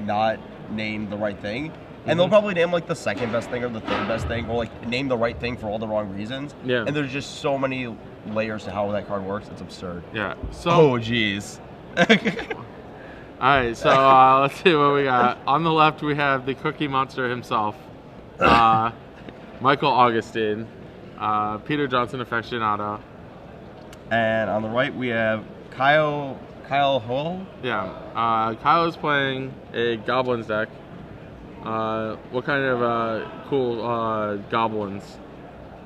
not name the right thing. And they'll probably name like the second best thing or the third best thing, or like name the right thing for all the wrong reasons. Yeah. And there's just so many layers to how that card works. It's absurd. Yeah. So. Oh, jeez. All right. So let's see what we got. On the left, we have the Cookie Monster himself, Michael Augustine, Peter Johnson aficionado. And on the right, we have Kyle Hoel. Yeah. Kyle is playing a Goblins deck. What kind of cool Goblins?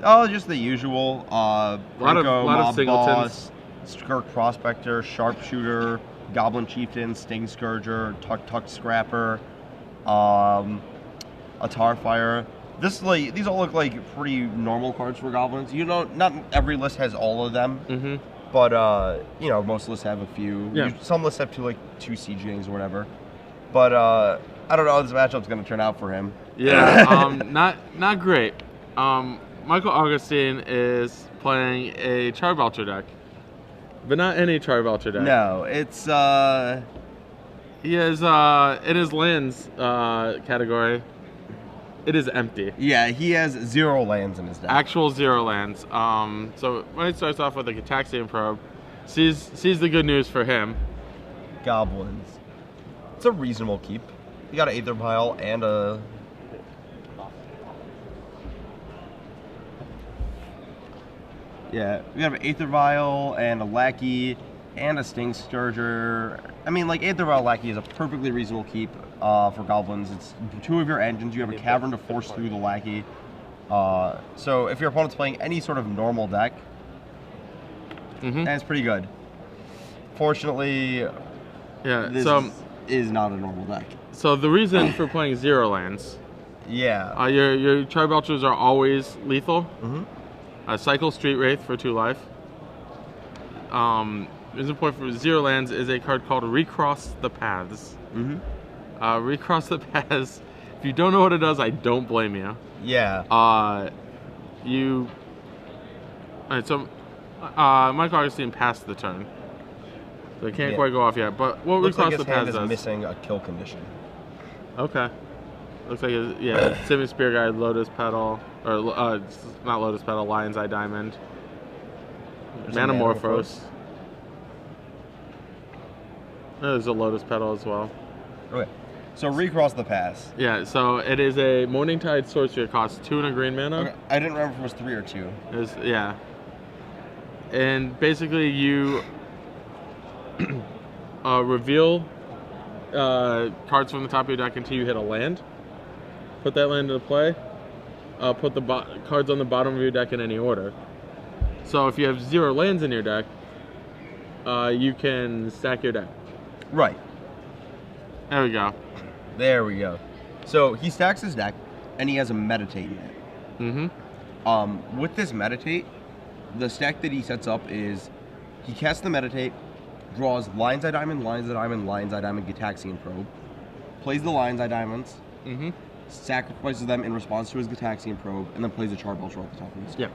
Oh, just the usual. lot of singletons. Boss, Skirk Prospector, Sharpshooter, Goblin Chieftain, Sting Scourger, Tuck Scrapper, a Tarfire. These all look like pretty normal cards for Goblins. You know, not every list has all of them, but you know, most lists have a few. Yeah. Some lists have two CGs or whatever. But I don't know how this matchup's going to turn out for him. Yeah, not great. Michael Augustine is playing a Belcher deck, but not any Belcher deck. No, it's he is in his lands category. It is empty. Yeah, he has 0 lands in his deck. Actual 0 lands. So when he starts off with a Gitaxian Probe, sees the good news for him. Goblins. It's a reasonable keep. You got an Aether Vial and a... Yeah, we have an Aether Vial and a Lackey and a Sting Scourger. I mean, like, Aether Vial Lackey is a perfectly reasonable keep for Goblins. It's 2 of your engines. You have a Cavern to force through the Lackey. So if your opponent's playing any sort of normal deck, and it's pretty good. Fortunately, this is not a normal deck. So the reason for playing 0 lands, yeah, your Charbelchers are always lethal. Cycle Street Wraith for 2 life. Reason point for 0 lands is a card called Recross the Paths. Recross the Paths. If you don't know what it does, I don't blame you. Yeah. Alright, so Mike Augustine passed the turn. So it can't quite go off yet. But what Recross the Paths does... missing a kill condition. Okay. Looks like it's, Simian Spear Guide, Lotus Petal, or not Lotus Petal, Lion's Eye Diamond, Manamorphose. There's a Lotus Petal as well. Okay. So Recross the Paths. Yeah, so it is a Morningtide Sorcery. It costs 2 and a green mana. Okay. I didn't remember if it was 3 or 2. Yeah. And basically you reveal cards from the top of your deck until you hit a land. Put that land into play. Put the cards on the bottom of your deck in any order. So if you have 0 lands in your deck, you can stack your deck. Right. There we go. There we go. So he stacks his deck, and he has a Meditate in it. With this Meditate, the stack that he sets up is he casts the Meditate, draws Lion's Eye Diamond, Lion's Eye Diamond, Lion's Eye Diamond, Gitaxian Probe, plays the Lion's Eye Diamonds, sacrifices them in response to his Gitaxian Probe, and then plays a Charbelcher at the top of his deck.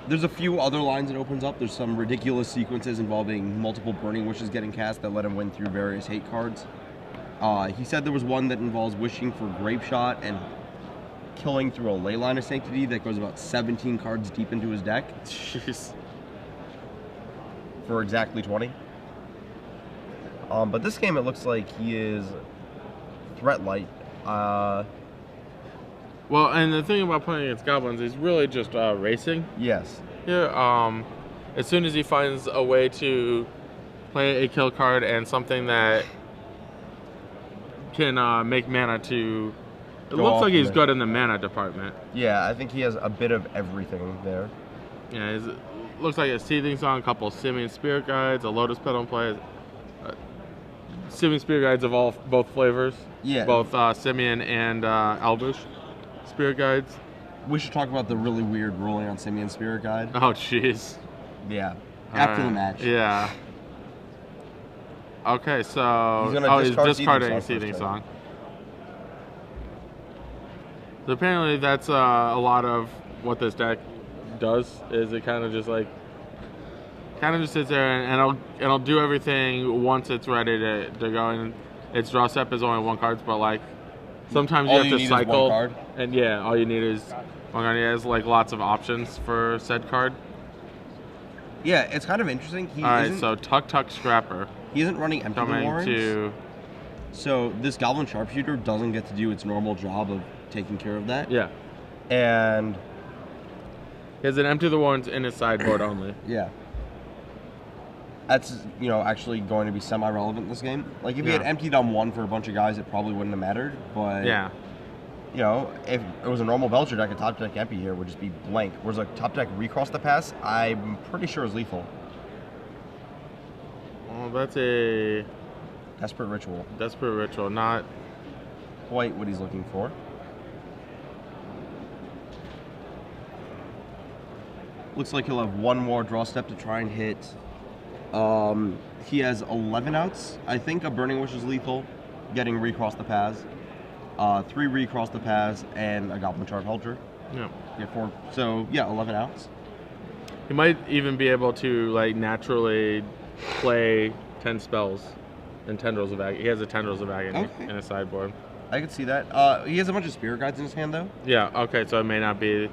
There's a few other lines it opens up. There's some ridiculous sequences involving multiple Burning Wishes getting cast that let him win through various hate cards. He said there was one that involves wishing for Grape Shot and killing through a Leyline of Sanctity that goes about 17 cards deep into his deck. Jeez. For exactly 20. But this game, it looks like he is threat light. Well, and the thing about playing against Goblins is really just racing. Yes. Yeah. As soon as he finds a way to play a kill card and something that can make mana to... It looks like he's good in the mana department. Yeah, I think he has a bit of everything there. Yeah, looks like a Seething Song, a couple of Simian Spirit Guides, a Lotus Petal in play. Simian Spirit Guides of both flavors. Yeah. Both Simian and Elvish Spirit Guides. We should talk about the really weird ruling on Simian Spirit Guide. Oh, jeez. Yeah. After the match. Yeah. Okay, so... He's discarding Seething Song. So apparently that's a lot of what this deck does, is it kind of just like kind of just sits there and it'll do everything once it's ready to go. And its draw step is only 1 card, but like sometimes you All have you to need cycle. is 1 card. And yeah, all you need is 1 card. He has like lots of options for said card. Yeah, it's kind of interesting. All right, so Tuck Scrapper. He isn't running Empty the Coming Warrens. to. So this Goblin Sharpshooter doesn't get to do its normal job of taking care of that. Yeah. And he has an Empty the Warrens in his sideboard only. Yeah. That's, actually going to be semi-relevant in this game. Like, if he had emptied on 1 for a bunch of guys, it probably wouldn't have mattered. But, yeah. If it was a normal Belcher deck, a top deck empty here would just be blank. Whereas a top deck Recross the Paths, I'm pretty sure is lethal. Well, that's a... Desperate Ritual. Desperate Ritual, not... Quite what he's looking for. Looks like he'll have 1 more draw step to try and hit. He has 11 outs. I think a Burning Wish is lethal, getting Recross the Paths. 3 Recross the Paths and a Goblin Sharp Belcher. Yeah. Get 4. So, yeah, 11 outs. He might even be able to, like, naturally play 10 spells and Tendrils of Agony. He has a Tendrils of Agony in his sideboard. I could see that. He has a bunch of Spirit Guides in his hand, though. Yeah, okay, so it may not be...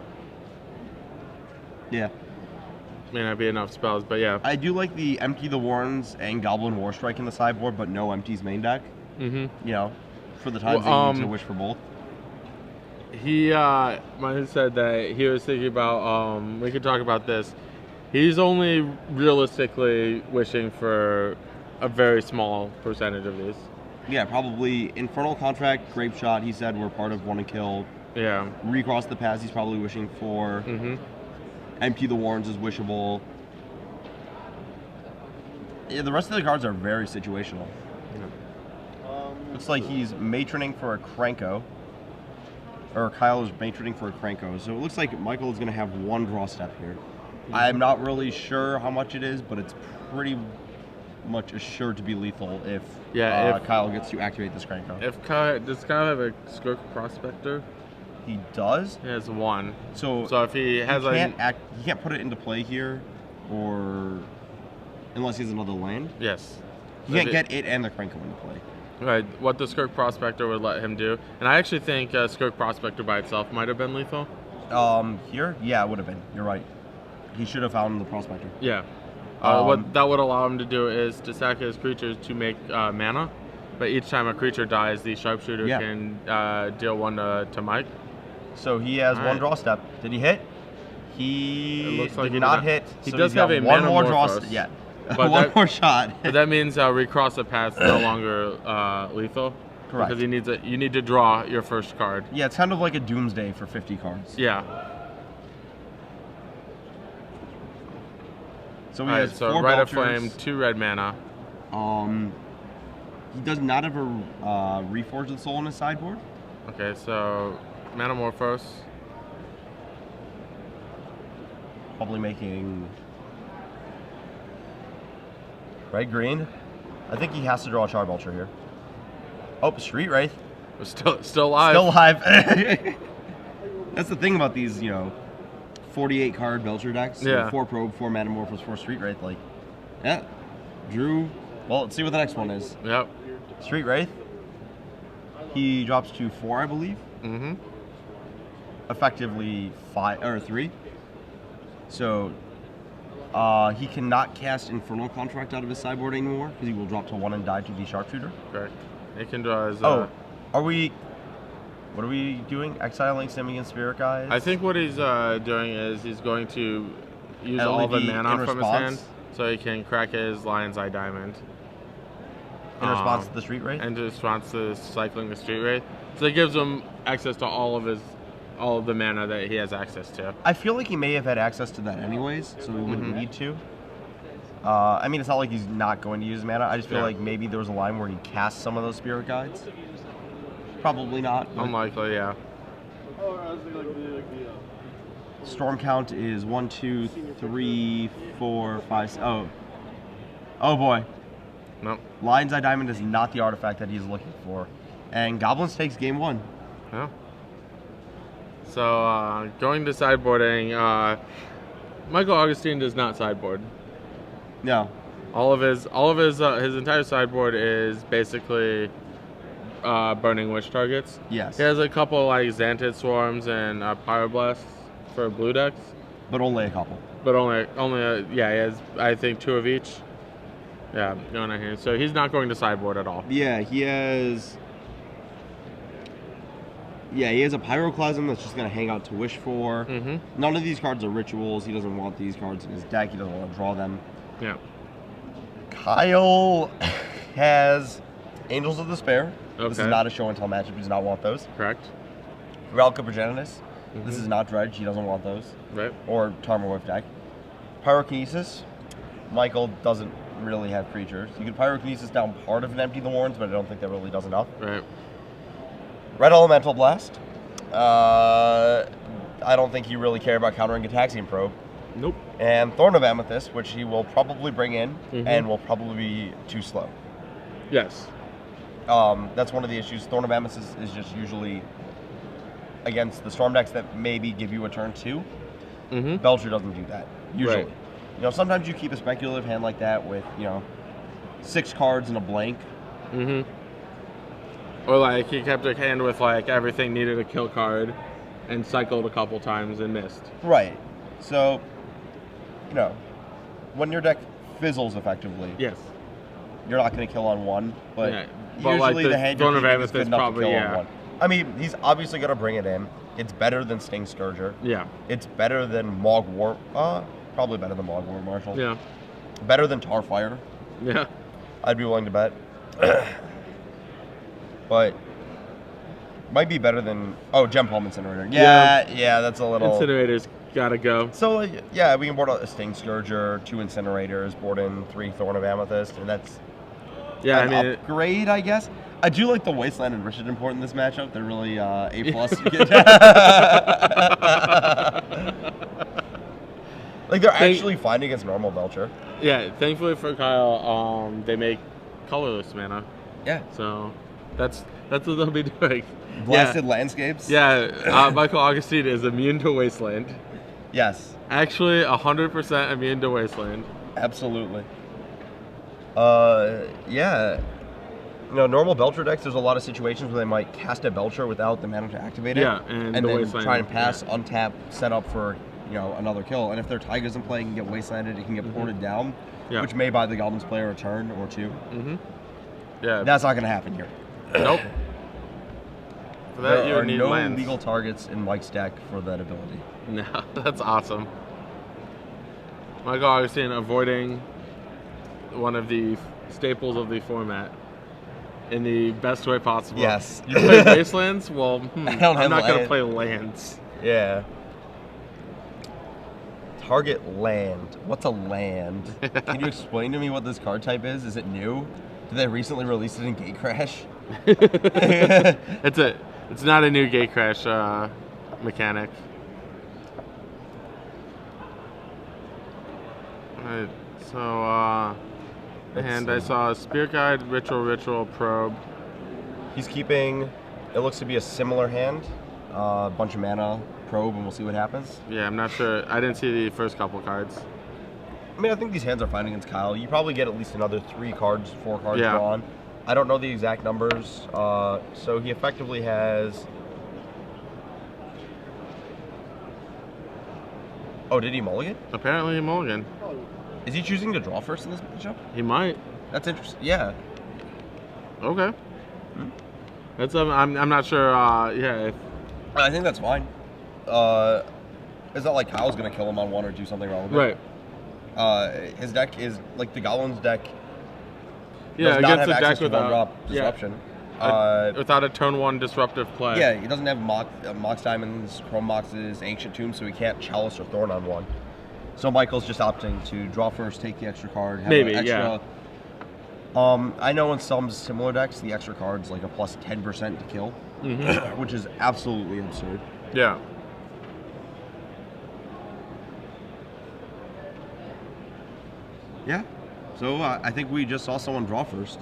Yeah. May not be enough spells, but yeah. I do like the Empty the Warrens and Goblin War Strike in the sideboard, but no Empties main deck. Mm-hmm. For the times that you need to wish for both. He might have said that he was thinking about, we could talk about this. He's only realistically wishing for a very small percentage of these. Yeah, probably Infernal Contract, Grape Shot, he said we're part of Want to Kill. Yeah. Recross the Paths, he's probably wishing for. Empty the Warrens is wishable. Yeah, the rest of the cards are very situational. Looks like he's matroning for a Cranko. Or Kyle is matroning for a Cranko. So it looks like Michael is going to have 1 draw step here. I'm not really sure how much it is, but it's pretty much assured to be lethal if Kyle gets to activate this Cranko. Does Kyle have a Skirk Prospector? He does? He has 1. So if he has he can't put it into play here, or unless he has another land. Yes. He can't get it and the Cranko into play. Right, what the Skirk Prospector would let him do. And I actually think Skirk Prospector by itself might have been lethal. Here? Yeah, it would have been. You're right. He should have found the Prospector. Yeah. What that would allow him to do is to sack his creatures to make mana. But each time a creature dies, the Sharpshooter can deal 1 to Mike. So he has 1 draw step. Did he hit? He did not hit. He so does have a 1 more draw Manamorphose. step. Yeah. But 1 more shot. But that means Recross the Paths is no longer lethal. Correct. Because you need to draw your first card. Yeah, it's kind of like a Doomsday for 50 cards. Yeah. So he has 4 Rite of Belchers. Flame, 2 red mana. He does not have a Reforge the Soul in his sideboard. Okay, so Manamorphose. Probably making red-green. I think he has to draw a Charbelcher here. Oh, Street Wraith. Still alive. Still alive. That's the thing about these, 48 card Belcher decks. Yeah. 4 Probe, 4 Manamorphose, 4 Street Wraith. Like, yeah. Drew. Well, let's see what the next one is. Yep. Street Wraith. He drops to 4, I believe. Mm-hmm. Effectively 3. So he cannot cast Infernal Contract out of his sideboard anymore because he will drop to 1 and die to the Sharpshooter. Correct. He can draw his. What are we doing? Exiling Simian Spirit Guides? I think what he's doing is he's going to use all the mana from his hand so he can crack his Lion's Eye Diamond. In response to the Street Wraith? And in response to cycling the Street Wraith. So it gives him access to all of the mana that he has access to. I feel like he may have had access to that anyways, so he wouldn't need to. It's not like he's not going to use mana. I just feel like maybe there was a line where he cast some of those Spirit Guides. Probably not. Unlikely, yeah. Storm count is 1, 2, 3, 4, 5. Oh boy. Nope. Lion's Eye Diamond is not the artifact that he's looking for. And Goblins takes game 1. Yeah. So, going to sideboarding, Michael Augustine does not sideboard. No. All of his entire sideboard is basically burning witch targets. Yes. He has a couple like Xantid Swarms and Pyroblasts for blue decks. But only a couple. But only yeah, he has I think 2 of each. Yeah, going on here. So he's not going to sideboard at all. Yeah, he has. Yeah, he has a Pyroclasm that's just gonna hang out to wish for. Mm-hmm. None of these cards are rituals. He doesn't want these cards in his deck. He doesn't want to draw them. Yeah. Kyle has Angels of Despair. Okay. This is not a show and tell matchup. He does not want those. Correct. Relic of Progenitus. Mm-hmm. This is not Dredge. He doesn't want those. Right. Or Tarmogoyf deck. Pyrokinesis. Michael doesn't really have creatures. You could Pyrokinesis down part of an Empty the Warrens, but I don't think that really does enough. Right. Red Elemental Blast. I don't think he really cared about countering Gataxian Probe. Nope. And Thorn of Amethyst, which he will probably bring in Mm-hmm. and will probably be too slow. Yes. That's one of the issues. Thorn of Amethyst is just usually against the Storm decks that maybe give you a turn 2. Mm-hmm. Belcher doesn't do that, usually. Right. You know, sometimes you keep a speculative hand like that with, 6 cards and a blank. Mm-hmm. Or like he kept a hand with like everything needed a kill card and cycled a couple times and missed. Right. So, when your deck fizzles effectively, Yes. you're not going to kill on one, but Yeah. But, usually like, the hand Thorn you're of keeping is good Amethyst enough probably, to kill yeah. on one. I mean, he's obviously going to bring it in. It's better than Sting Scourger. Yeah. It's better than Mog War. Probably better than Mog War Marshal. Yeah. Better than Tarfire. Yeah. I'd be willing to bet. But might be better than Gem Palm Incinerator. Yeah, that's a little. Incinerators gotta go. So yeah, we can board out a Sting Scourger, 2 Incinerators, board in 3 Thorn of Amethyst, and that's Yeah, an upgrade, I guess. I do like the Wasteland and Richard Import in this matchup. They're really A+. Like they're actually fine against normal Belcher. Yeah, thankfully for Kyle, they make colorless mana. Yeah. So that's what they'll be doing. Blasted Landscapes. Yeah, Michael Augustine is immune to Wasteland. Yes. Actually, 100% immune to Wasteland. Absolutely. Yeah. Normal Belcher decks, there's a lot of situations where they might cast a Belcher without the mana to activate it. Yeah, and the then Wasteland, try and pass, yeah. untap, set up for, another kill. And if their Tigers in play, it can get Wastelanded, it can get ported down, Yeah. which may buy the Goblins player a turn or 2. Mm-hmm. Yeah. That's not going to happen here. Nope. For that, you There would are need no lands. legal targets in Mike's deck for that ability. No, that's awesome. Michael Augustine avoiding one of the staples of the format in the best way possible. Yes. You play Wastelands? Well, I don't I'm have not going to land. play lands. Yeah. Target land. What's a land? Can you explain to me what this card type is? Is it new? Did they recently release it in Gatecrash? It's not a new Gatecrash mechanic. Alright, so and I saw Spirit Guide, Ritual, Probe. He's keeping, it looks to be a similar hand. Bunch of mana, Probe, and we'll see what happens. Yeah, I'm not sure. I didn't see the first couple cards. I mean, I think these hands are fine against Kyle. You probably get at least another 3 cards, 4 cards Yeah. drawn. I don't know the exact numbers. So he effectively has... Oh, did he mulligan? Apparently, a mulligan. Is he choosing to draw first in this matchup? He might. That's interesting. Yeah. Okay. That's I'm not sure. Yeah. If, I think that's fine. It's not like Kyle's going to kill him on 1 or do something wrong with it. right. His deck is, like the Goblins deck, Yeah, does not against have a deck access to without one-drop disruption. without a turn 1 disruptive play. Yeah, he doesn't have Mox Diamonds, Chrome Mox's, Ancient Tomb, so he can't Chalice or Thorn on 1. So Michael's just opting to draw first, take the extra card, have Maybe, an extra. yeah. I know in some similar decks, the extra card's like a plus 10% to kill, which is absolutely absurd. Yeah. Yeah. So I think we just saw someone draw first.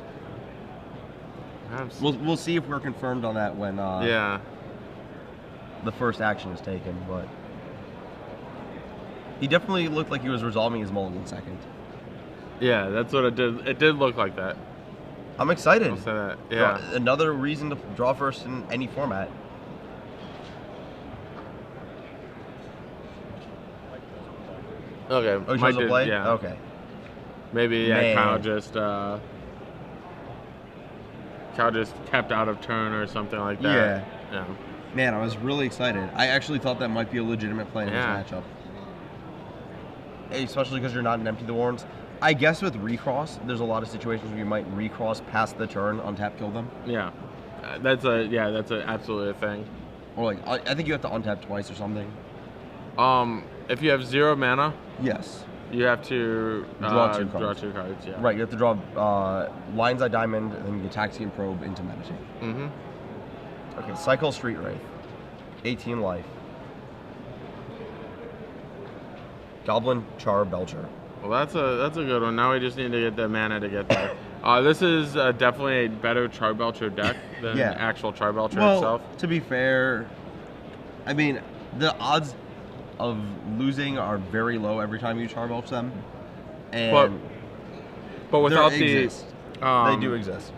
We'll see if we're confirmed on that when Yeah. the first action is taken, but he definitely looked like he was resolving his mulligan second. Yeah, that's what it did. It did look like that. I'm excited. I'll say that. Yeah. Another reason to draw first in any format. Okay. Oh, he Mike chose to play? Yeah. Okay. Maybe Man. Kyle just kept out of turn or something like that. Yeah. Man, I was really excited. I actually thought that might be a legitimate play in this matchup. Especially because you're not an Empty the Warrens. I guess with recross, there's a lot of situations where you might recross past the turn, untap, kill them. Yeah. That's absolutely a thing. Or like, I think you have to untap twice or something. If you have 0 mana, yes, you have to draw 2 cards. Draw 2 cards. Yeah. Right, you have to draw Lion's Eye Diamond, and then you get Taxi and Probe into Meditate. Mm-hmm. Okay, Cycle Street Wraith, 18 life. Goblin Char Belcher. Well, that's a good one. Now we just need to get the mana to get there. This is definitely a better Charbelcher deck than actual Charbelcher itself. To be fair, I mean, the odds of losing are very low every time you Charbelch them. And but without they do exist.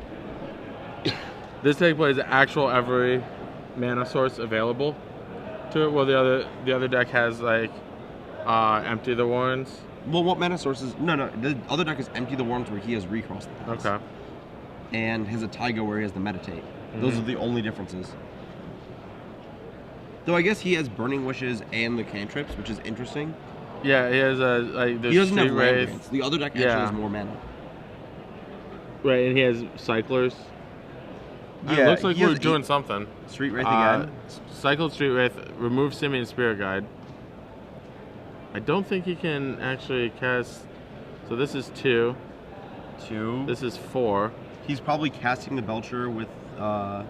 This deck plays actual every mana source available to it. Well, the other deck has like Empty the Warrens. Well, what mana sources? No. The other deck is Empty the Warrens, where he has Recross the Paths. Okay. And has a Taiga where he has the Meditate. Those are the only differences. Though I guess he has Burning Wishes and the cantrips, which is interesting. Yeah, he has he doesn't have land grants. The other deck actually has more mana. Right, and he has Cyclers. Yeah, it looks like we're doing something. Street Wraith again. Cycled Street Wraith, remove Simian Spirit Guide. I don't think he can actually cast. So this is 2. 2. This is 4. He's probably casting the Belcher with. Yeah.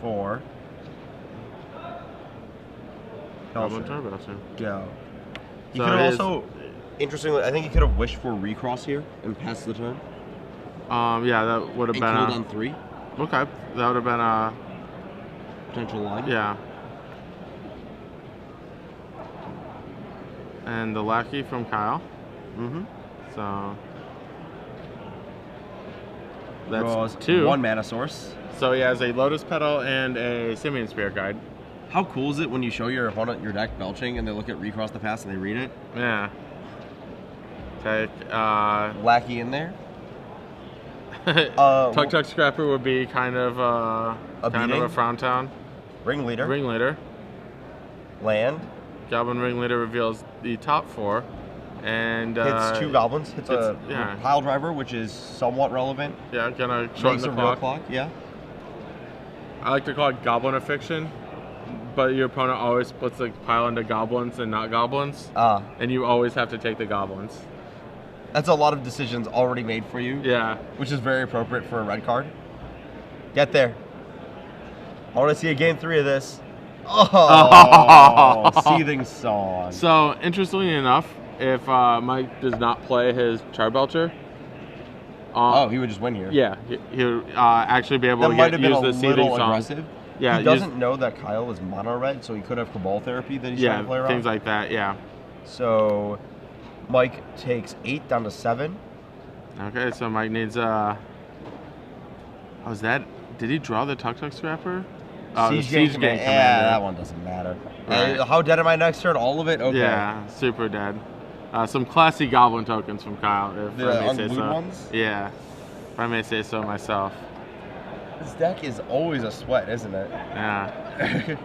4. Belcher. Go. He could have also, interestingly, I think he could have wished for recross here and passed the turn. Yeah, that would have been killed on 3. Okay, that would have been a potential line. Yeah. And the Lackey from Kyle. Mm-hmm. So that's 2. 1 mana source. So he has a Lotus Petal and a Simian Spirit Guide. How cool is it when you show your opponent your deck belching and they look at Recross the Paths and they read it? Yeah. Take Lackey in there. Tuk Scrapper would be kind of a Frown Town. Ringleader. Land. Goblin Ringleader reveals the top 4. And hits 2 goblins. Hits a pile driver, which is somewhat relevant. Yeah, gonna shorten the clock. Real clock. Yeah. I like to call it Goblin of Fiction, but your opponent always splits the pile into goblins and not goblins. And you always have to take the goblins. That's a lot of decisions already made for you. Yeah. Which is very appropriate for a red card. Get there. I want to see a game 3 of this. Oh, Seething Song. So, interestingly enough, if Mike does not play his Charbelcher, he would just win here. Yeah, he would actually be able to use the Seething Song. Aggressive. Yeah, he doesn't know that Kyle is mono red, so he could have Cabal Therapy that he's trying to play around. Things like that. Yeah. So, Mike takes 8 down to 7. Okay, so Mike needs did he draw the Tuk Scrapper? Siege Gang Commander. Yeah, that one doesn't matter. Right. How dead am I next turn? All of it? Okay. Yeah, super dead. Some classy Goblin tokens from Kyle, if I may say so. Ones? Yeah, if I may say so myself. This deck is always a sweat, isn't it? Yeah.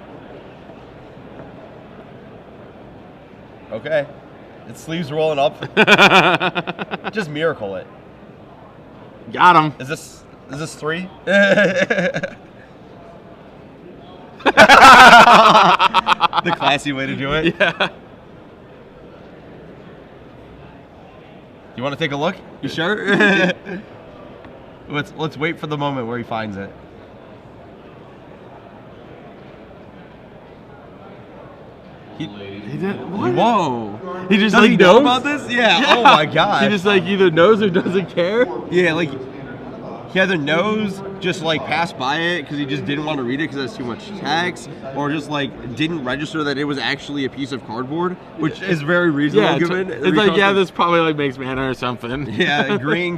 Okay. Its sleeves rolling up. Just miracle it. Got him. Is this 3? The classy way to do it. Yeah. You want to take a look? You sure? Let's wait for the moment where he finds it. He did. What? Whoa! He just Does like he know about this? Yeah. Oh my god! He just like either knows or doesn't care. Yeah, like he either knows, just like passed by it because he just didn't want to read it because it's too much text, or just like didn't register that it was actually a piece of cardboard, which is very reasonable. Yeah, given it's like, yeah, this probably like makes mana or something. Yeah, green.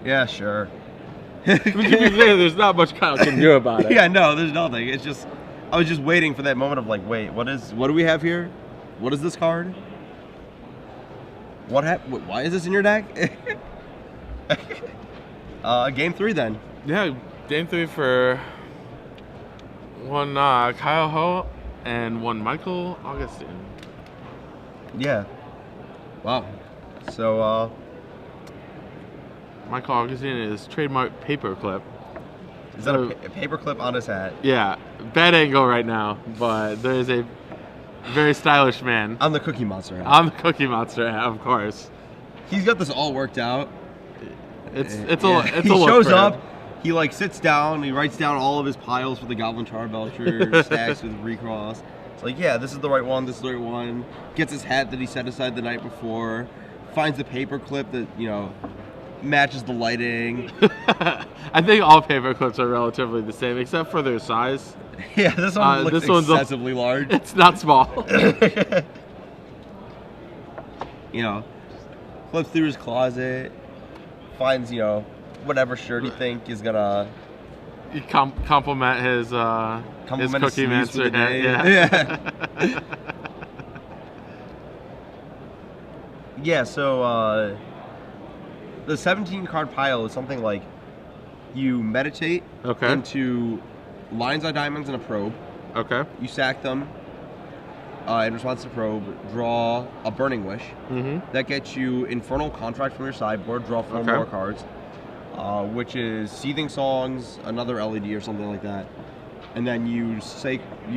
Yeah, sure. To be clear, there's not much Kyle can do about it. Yeah, no, there's nothing. It's just, I was just waiting for that moment of like, wait, what do we have here? What is this card? Why is this in your deck? Game 3 then. Yeah, game 3 for one Kyle Hoel and one Michael Augustine. Yeah. Wow. So, Michael Augustine is trademark paperclip. Is that a paperclip on his hat? Yeah, bad angle right now, but there is a very stylish man. On the Cookie Monster hat. On the Cookie Monster hat, of course. He's got this all worked out. It's He a shows look for up, him. he like sits down, he writes down all of his piles for the Goblin Belcher stacks with Recross. It's like, yeah, this is the right one, this is the right one. Gets his hat that he set aside the night before. Finds the paper clip that, you know, matches the lighting. I think all paper clips are relatively the same, except for their size. Yeah, this one looks excessively large. It's not small. You know, flips through his closet, finds, you know, whatever shirt he think is gonna compliment his Cookie Monster hat. Yeah. Yeah, so the 17 card pile is something like you meditate into Lion's Eye Diamonds and a probe. Okay. You sack them. In response to probe, draw a Burning Wish. That gets you Infernal Contract from your sideboard. Draw 4 more cards, which is Seething Songs, another LED or something like that. And then you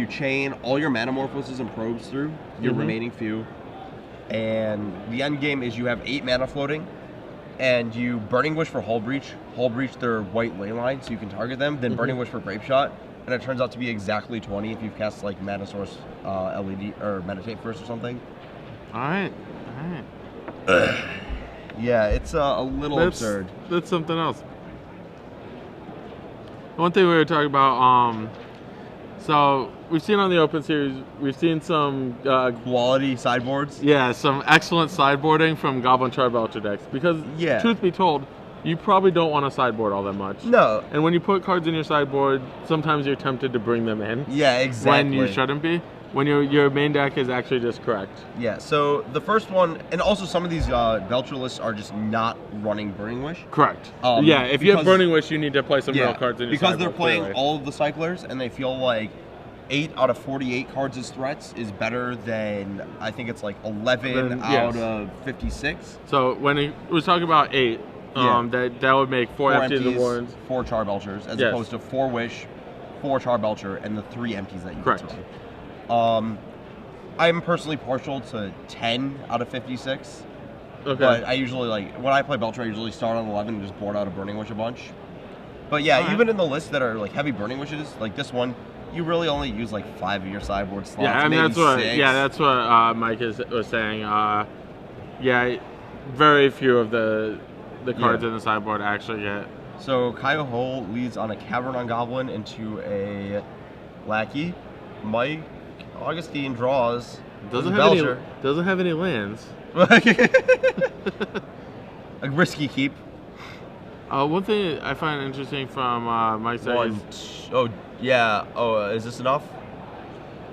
chain all your Manamorphoses and probes through your remaining few. And the end game is you have 8 mana floating, and you Burning Wish for Hull Breach their white ley line so you can target them. Then Burning Wish for Grape Shot. And it turns out to be exactly 20 if you've cast like Mana Source LED or Meditate first or something. Alright. Yeah, it's a little absurd. That's something else. One thing we were talking about, so we've seen on the Open Series, we've seen some quality sideboards. Yeah, some excellent sideboarding from Goblin Belcher decks. Because, truth be told, you probably don't want to sideboard all that much. No. And when you put cards in your sideboard, sometimes you're tempted to bring them in. Yeah, exactly. When you shouldn't be. When your main deck is actually just correct. Yeah, so the first one, and also some of these Belcher lists are just not running Burning Wish. Correct. Yeah, if you have Burning Wish, you need to play some real cards in your sideboard. Because they're playing all of the cyclers, and they feel like 8 out of 48 cards as threats is better than, I think it's like 11 out of 56. So when he was talking about 8, that would make 4 empties of the Warrens, 4 Belchers, as opposed to 4 Wish, 4 Belcher, and the 3 empties that you get to play. I'm personally partial to 10 out of 56. Okay. But I usually, like, when I play Belcher, I usually start on 11 and just board out a Burning Wish a bunch. But yeah, even in the lists that are like heavy Burning Wishes, like this one, you really only use like 5 of your sideboard slots. Yeah, I mean that's what Mike was saying. Yeah, very few of the cards in the sideboard actually get. So Kyle Hoel leads on a Cavern on Goblin into a Lackey. Mike Augustine draws. Doesn't have any lands. A risky keep. One thing I find interesting from Mike's side is... is this enough?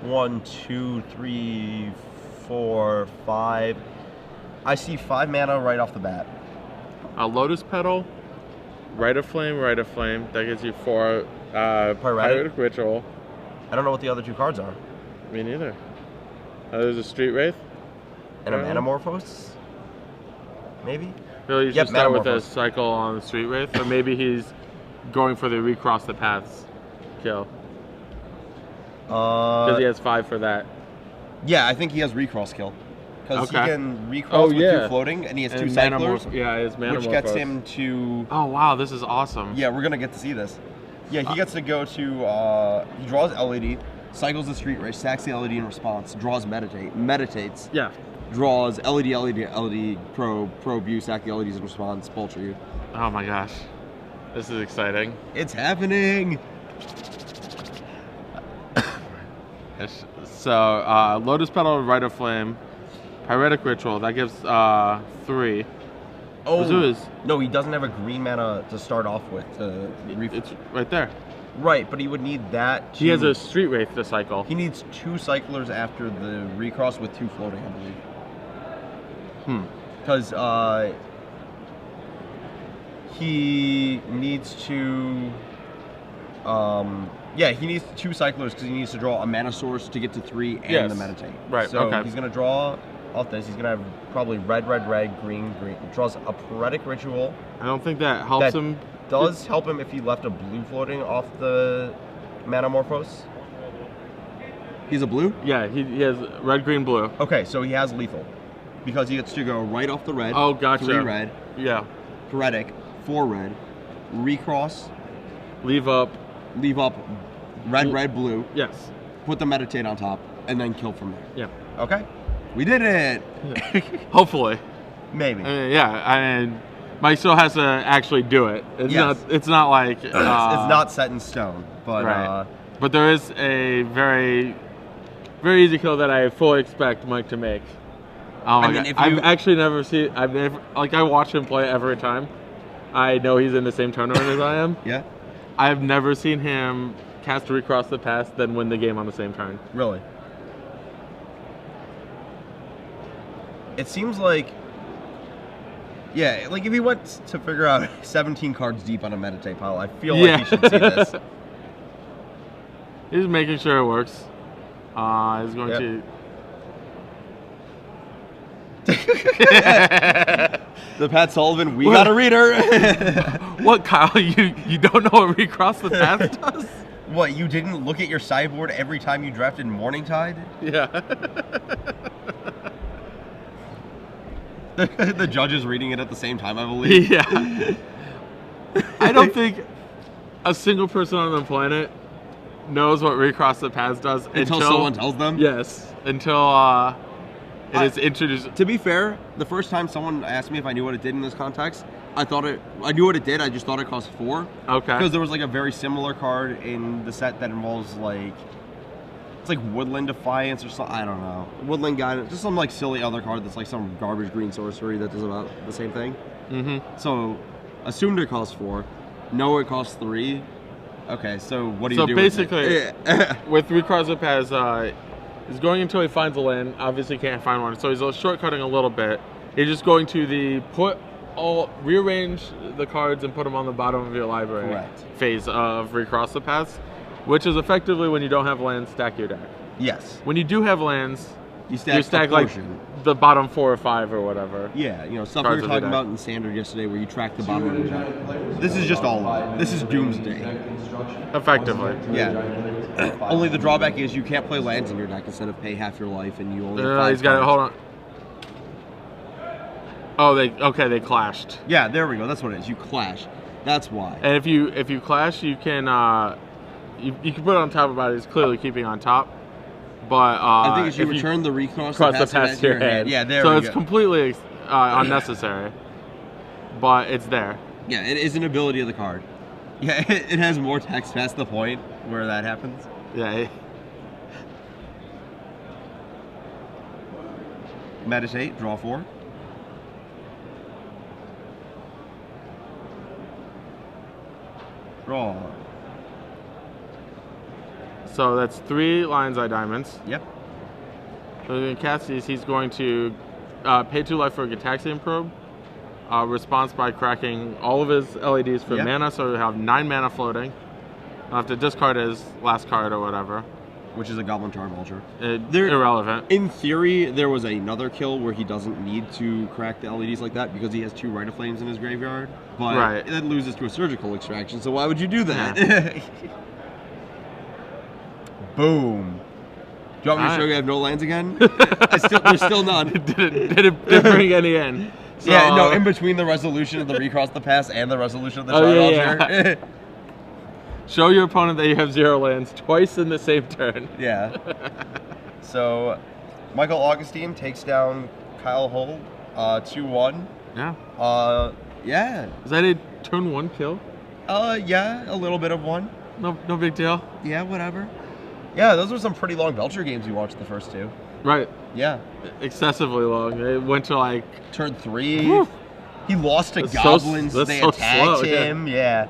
1, 2, 3, 4, 5. I see 5 mana right off the bat. A Lotus Petal, Rite of Flame. That gives you 4 Pyretic Ritual. I don't know what the other 2 cards are. Me neither. There's a Street Wraith. And a Manamorphose? Maybe? Really, you should start with a cycle on the Street Wraith, or maybe he's going for the Recross the Paths kill. Because he has 5 for that. Yeah, I think he has Recross kill. Because he can Recross with 2 floating, and he has 2 cyclers. Yeah, his Manamorphose. Which gets him to... Oh, wow, this is awesome. Yeah, we're going to get to see this. Yeah, he gets to go to... he draws LED, cycles the Street Wraith, sacks the LED in response, draws meditates. Yeah. Draws LED, probe, you, sack the LEDs in response, Belcher you. Oh my gosh. This is exciting. It's happening. So, Lotus Petal, Rite of Flame, Pyretic Ritual. That gives 3. Oh, Zoo no, he doesn't have a green mana to start off with. It's right there. Right, but he would need that. He has a Street Wraith to cycle. He needs 2 cyclers after the Recross with 2 floating, I believe. Because he needs to. Yeah, he needs 2 cyclers because he needs to draw a mana source to get to 3 and the meditate. Right. So okay. he's gonna draw off this. He's gonna have probably red, green. He draws a Pyretic Ritual. I don't think that helps him. Does help him if he left a blue floating off the Manamorphose. He's a blue? Yeah, he has red, green, blue. Okay, so he has lethal. Because he gets to go right off the red. Oh, gotcha. 3 red. Yeah. Pyretic, 4 red. Recross. Leave up red, blue. Yes. Put the meditate on top, and then kill from there. Yeah. Okay. We did it! Yeah. Hopefully. Maybe. I mean, Mike still has to actually do it. It's not like it's not set in stone, but right. But there is a very, very easy kill that I fully expect Mike to make. I mean, I've actually never seen. I watch him play every time. I know he's in the same tournament as I am. Yeah. I've never seen him cast Recross the Paths then win the game on the same turn. Really? It seems like. Yeah, like if he went to figure out 17 cards deep on a meditate pile, I feel like he should see this. He's making sure it works. He's going to. The Pat Sullivan, we got a reader. What, Kyle? You don't know what Recross the Paths does? What, you didn't look at your sideboard every time you drafted Morningtide? Yeah. The judge is reading it at the same time, I believe. Yeah. I don't think a single person on the planet knows what Recross the Paths does until someone tells them? Yes. Until it is introduced. To be fair, the first time someone asked me if I knew what it did in this context, I knew what it did, I just thought it cost 4. Okay. Because there was like a very similar card in the set that involves like, it's like Woodland Defiance or something, I don't know. Woodland Guidance, just some like silly other card that's like some garbage green sorcery that does about the same thing. Mm-hmm. So, assumed it costs 4, know it costs 3. Okay, so what do you do? So basically, with Recross the Paths, he's going until he finds a land. Obviously can't find one, so he's shortcutting a little bit. He's just going to rearrange the cards and put them on the bottom of your library phase of Recross the Paths, which is effectively when you don't have lands, stack your deck. Yes. When you do have lands, you stack like the bottom 4 or 5 or whatever. Yeah, stuff we were talking about in Standard yesterday where you track the bottom of the deck. This is just all of it. This is Doomsday. Effectively. Yeah. Only the drawback is you can't play lands in your deck instead of pay half your life and you only he's got it, hold on. Oh, they clashed. Yeah, there we go. That's what it is. You clash. That's why. And if you clash, you can you can put it on top of it. It's clearly keeping on top. But I think if you return the Recross the Paths to your hand. Yeah, there we go. So it's completely unnecessary. But it's there. Yeah, it is an ability of the card. Yeah, it has more text past the point where that happens. Yeah. Meditate, draw 4. Draw. So that's 3 Lion's Eye Diamonds. Yep. So in cast these, he's going to pay 2 life for a Gitaxian Probe. Response by cracking all of his LEDs for mana, so he'll have 9 mana floating. He'll have to discard his last card or whatever. Which is a Goblin Tar Belcher. Irrelevant. In theory, there was another kill where he doesn't need to crack the LEDs like that because he has 2 Rite of Flames in his graveyard. But it loses to a Surgical Extraction, so why would you do that? Yeah. Boom. Do you want me to show you I have no lands again? There's still none. Didn't bring any in. So, yeah, no, in between the resolution of the Recross the Paths and the resolution of the Tar Belcher. Show your opponent that you have 0 lands twice in the same turn. Yeah. So, Michael Augustine takes down Kyle Hoel, 2-1. Yeah. Yeah. Is that a turn 1 kill? Yeah, a little bit of one. No big deal. Yeah, whatever. Yeah, those were some pretty long Belcher games we watched the first two. Right. Yeah. Excessively long. It went to like Turn 3. Whew. He lost to That's Goblins. so They slow, attacked yeah. him. Yeah.